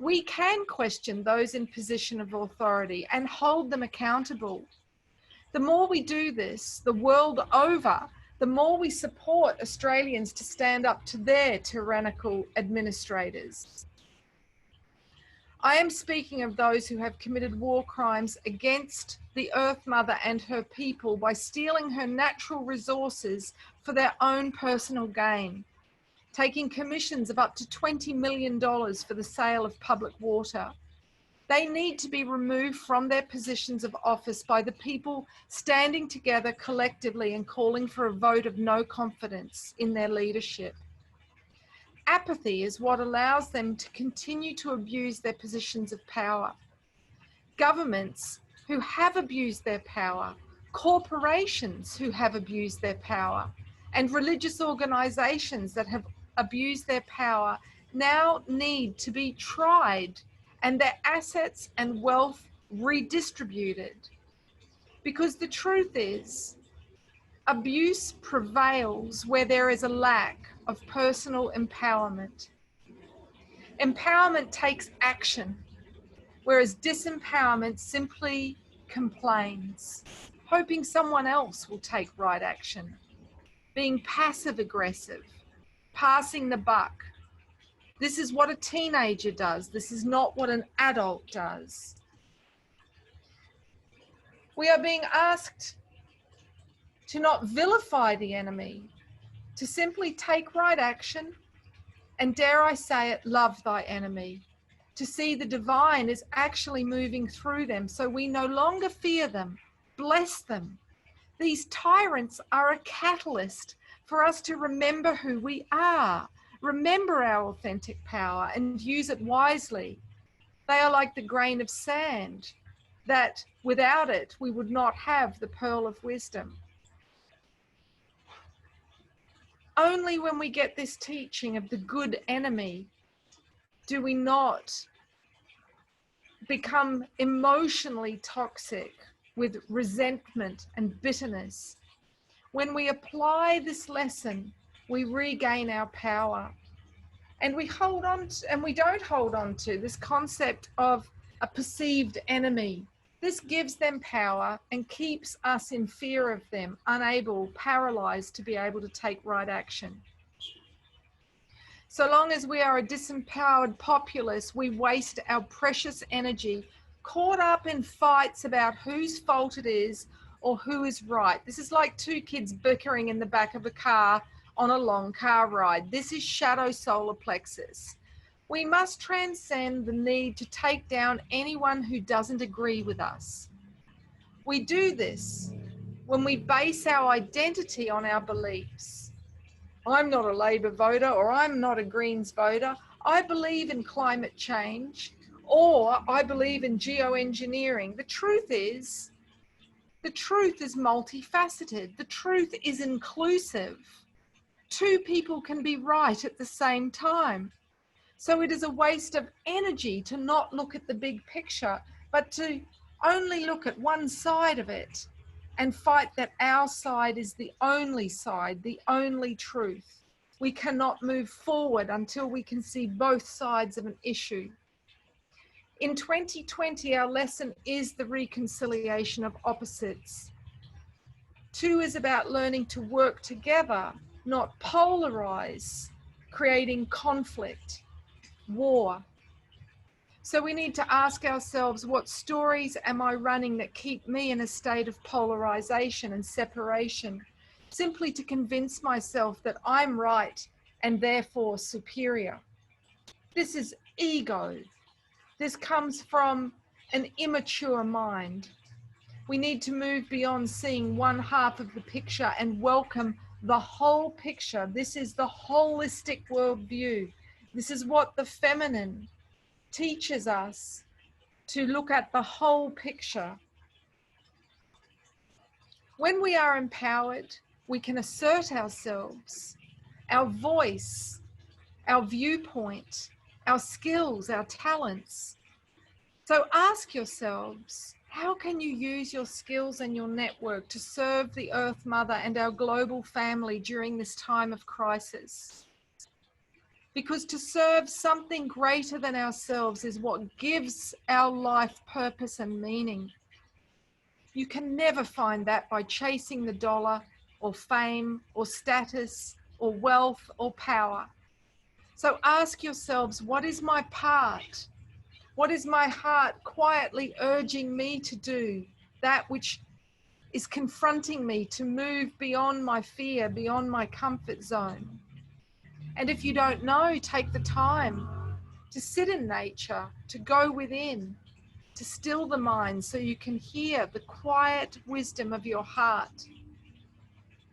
We can question those in position of authority and hold them accountable. The more we do this, the world over, the more we support Australians to stand up to their tyrannical administrators. I am speaking of those who have committed war crimes against the Earth Mother and her people by stealing her natural resources for their own personal gain, taking commissions of up to $20 million for the sale of public water. They need to be removed from their positions of office by the people standing together collectively and calling for a vote of no confidence in their leadership. Apathy is what allows them to continue to abuse their positions of power. Governments who have abused their power, corporations who have abused their power, and religious organizations that have abused their power now need to be tried and their assets and wealth redistributed. Because the truth is, abuse prevails where there is a lack of personal empowerment. Empowerment takes action, whereas disempowerment simply complains, hoping someone else will take right action, being passive aggressive, passing the buck. This is what a teenager does. This is not what an adult does. We are being asked to not vilify the enemy, to simply take right action, and dare I say it, love thy enemy, to see the divine is actually moving through them so we no longer fear them, bless them. These tyrants are a catalyst for us to remember who we are, remember our authentic power and use it wisely. They are like the grain of sand that without it we would not have the pearl of wisdom. Only when we get this teaching of the good enemy do we not become emotionally toxic with resentment and bitterness. When we apply this lesson, we regain our power. And we hold on to, and we don't hold on to this concept of a perceived enemy. This gives them power and keeps us in fear of them, unable, paralyzed to be able to take right action. So long as we are a disempowered populace, we waste our precious energy caught up in fights about whose fault it is or who is right. This is like two kids bickering in the back of a car on a long car ride. This is shadow solar plexus. We must transcend the need to take down anyone who doesn't agree with us. We do this when we base our identity on our beliefs. I'm not a Labor voter, or I'm not a Greens voter. I believe in climate change, or I believe in geoengineering. The truth is multifaceted. The truth is inclusive. Two people can be right at the same time. So it is a waste of energy to not look at the big picture, but to only look at one side of it and fight that our side is the only side, the only truth. We cannot move forward until we can see both sides of an issue. In 2020, our lesson is the reconciliation of opposites. 2 is about learning to work together, not polarize, creating conflict, war. So we need to ask ourselves, what stories am I running that keep me in a state of polarization and separation, simply to convince myself that I'm right and therefore superior? This is ego. This comes from an immature mind. We need to move beyond seeing one half of the picture and welcome the whole picture. This is the holistic worldview. This is what the feminine teaches us, to look at the whole picture. When we are empowered, we can assert ourselves, our voice, our viewpoint, our skills, our talents. So ask yourselves, how can you use your skills and your network to serve the Earth Mother and our global family during this time of crisis? Because to serve something greater than ourselves is what gives our life purpose and meaning. You can never find that by chasing the dollar or fame or status or wealth or power. So ask yourselves, what is my part? What is my heart quietly urging me to do? That which is confronting me to move beyond my fear, beyond my comfort zone. And if you don't know, take the time to sit in nature, to go within, to still the mind so you can hear the quiet wisdom of your heart,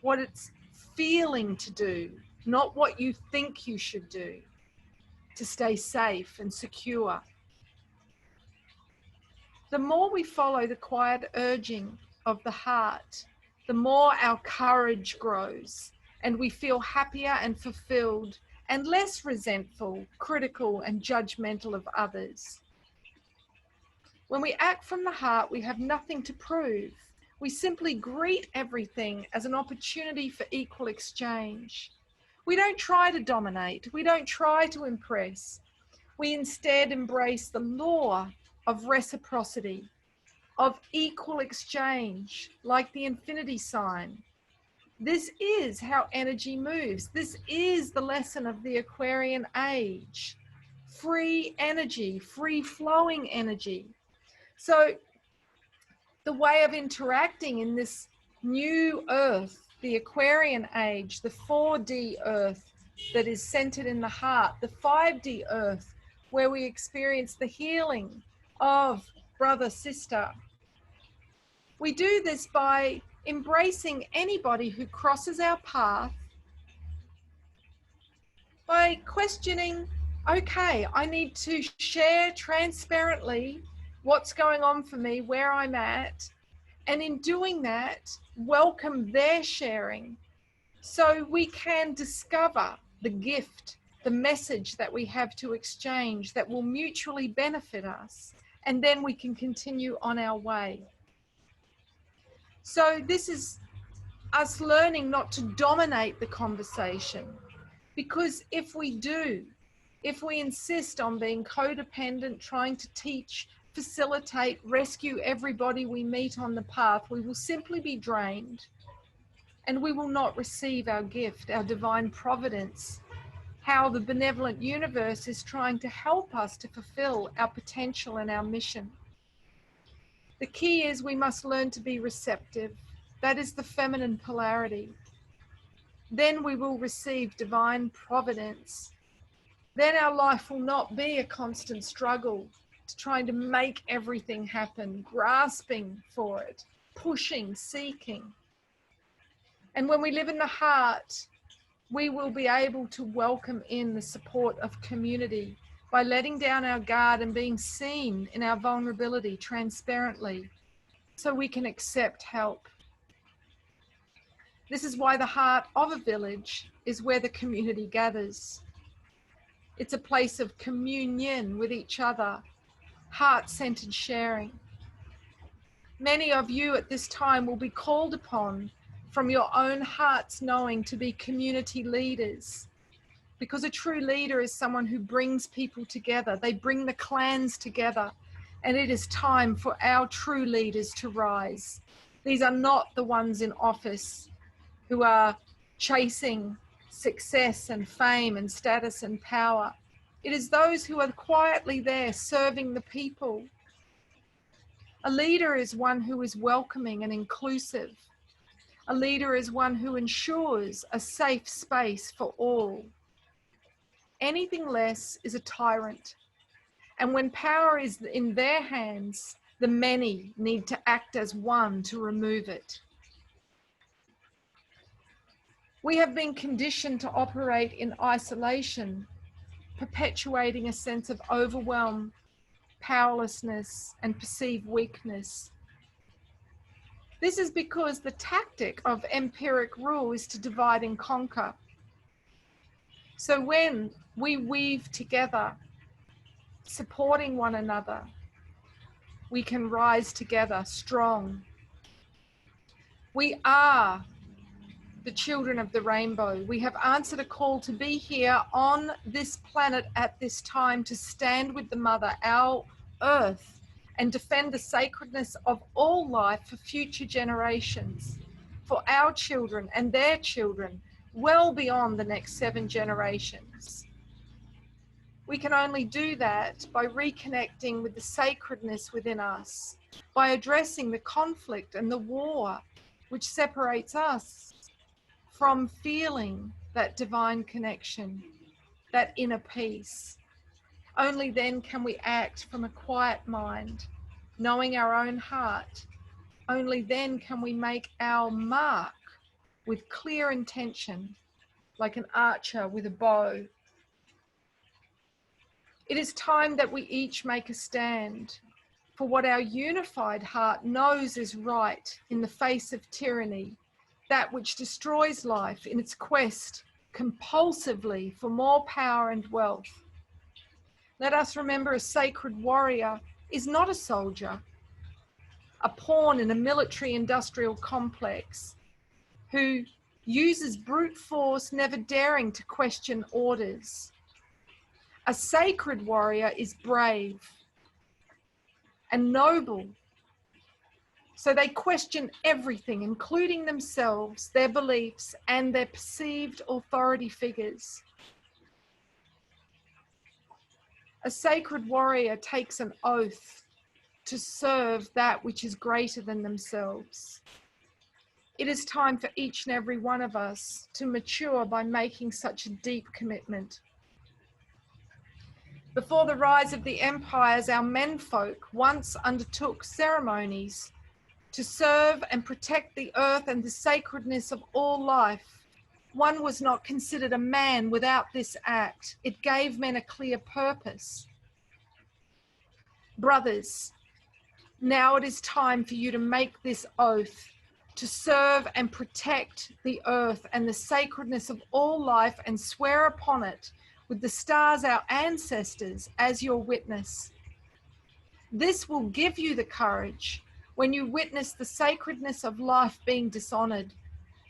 what it's feeling to do, not what you think you should do, to stay safe and secure. The more we follow the quiet urging of the heart, the more our courage grows and we feel happier and fulfilled and less resentful, critical, and judgmental of others. When we act from the heart, we have nothing to prove. We simply greet everything as an opportunity for equal exchange. We don't try to dominate. We don't try to impress. We instead embrace the law of reciprocity, of equal exchange, like the infinity sign. This is how energy moves. This is the lesson of the Aquarian age. Free energy, free flowing energy. So the way of interacting in this new earth, the Aquarian age, the 4D earth that is centered in the heart, the 5D earth where we experience the healing of brother, sister. We do this by embracing anybody who crosses our path, by questioning, okay, I need to share transparently what's going on for me, where I'm at, and in doing that, welcome their sharing so we can discover the gift, the message that we have to exchange that will mutually benefit us, and then we can continue on our way. So this is us learning not to dominate the conversation, because if we do, if we insist on being codependent, trying to teach, facilitate, rescue everybody we meet on the path, we will simply be drained and we will not receive our gift, our divine providence, how the benevolent universe is trying to help us to fulfill our potential and our mission. The key is we must learn to be receptive. That is the feminine polarity. Then we will receive divine providence. Then our life will not be a constant struggle to trying to make everything happen, grasping for it, pushing, seeking. And when we live in the heart, we will be able to welcome in the support of community by letting down our guard and being seen in our vulnerability transparently so we can accept help. This is why the heart of a village is where the community gathers. It's a place of communion with each other, heart-centered sharing. Many of you at this time will be called upon from your own heart's knowing to be community leaders, because a true leader is someone who brings people together. They bring the clans together, and it is time for our true leaders to rise. These are not the ones in office who are chasing success and fame and status and power. It is those who are quietly there serving the people. A leader is one who is welcoming and inclusive. A leader is one who ensures a safe space for all. Anything less is a tyrant. And when power is in their hands, the many need to act as one to remove it. We have been conditioned to operate in isolation, perpetuating a sense of overwhelm, powerlessness, and perceived weakness. This is because the tactic of empiric rule is to divide and conquer. So when we weave together, supporting one another, we can rise together strong. We are the children of the rainbow. We have answered a call to be here on this planet at this time to stand with the mother, our earth, and defend the sacredness of all life for future generations, for our children and their children, well beyond the next 7 generations. We can only do that by reconnecting with the sacredness within us, by addressing the conflict and the war which separates us from feeling that divine connection, that inner peace. Only then can we act from a quiet mind, knowing our own heart. Only then can we make our mark with clear intention, like an archer with a bow. It is time that we each make a stand for what our unified heart knows is right in the face of tyranny, that which destroys life in its quest compulsively for more power and wealth. Let us remember a sacred warrior is not a soldier, a pawn in a military-industrial complex who uses brute force, never daring to question orders. A sacred warrior is brave and noble. So they question everything, including themselves, their beliefs, and their perceived authority figures. A sacred warrior takes an oath to serve that which is greater than themselves. It is time for each and every one of us to mature by making such a deep commitment. Before the rise of the empires, our menfolk once undertook ceremonies to serve and protect the earth and the sacredness of all life. One was not considered a man without this act. It gave men a clear purpose. Brothers, now it is time for you to make this oath to serve and protect the earth and the sacredness of all life, and swear upon it with the stars, our ancestors, as your witness. This will give you the courage when you witness the sacredness of life being dishonored,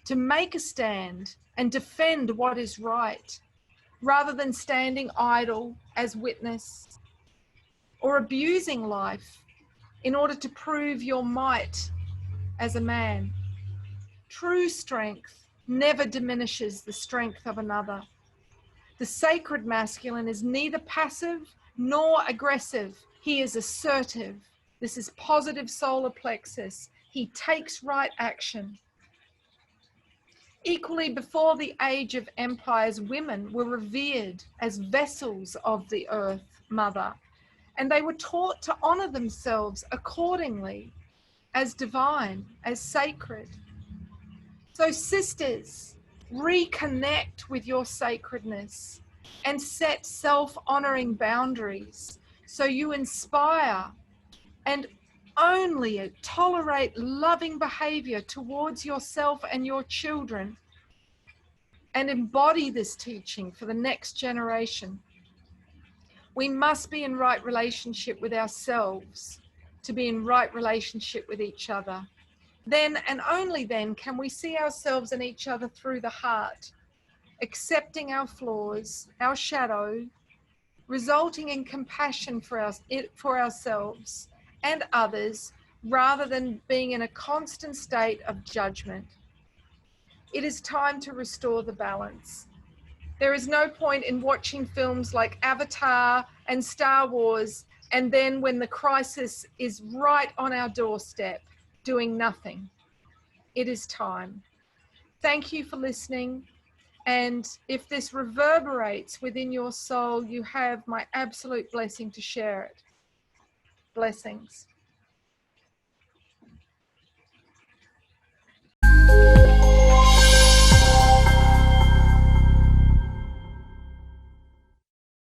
to make a stand and defend what is right, rather than standing idle as witness or abusing life in order to prove your might as a man. True strength never diminishes the strength of another. The sacred masculine is neither passive nor aggressive. He is assertive. This is positive solar plexus. He takes right action. Equally, before the age of empires, women were revered as vessels of the earth mother, and they were taught to honor themselves accordingly as divine, as sacred. So sisters, reconnect with your sacredness and set self-honoring boundaries so you inspire and only tolerate loving behavior towards yourself and your children, and embody this teaching for the next generation. We must be in right relationship with ourselves to be in right relationship with each other. Then and only then can we see ourselves and each other through the heart, accepting our flaws, our shadow, resulting in compassion for ourselves and others, rather than being in a constant state of judgment. It is time to restore the balance. There is no point in watching films like Avatar and Star Wars, and then when the crisis is right on our doorstep, doing nothing. It is time. Thank you for listening. And if this reverberates within your soul, you have my absolute blessing to share it. Blessings.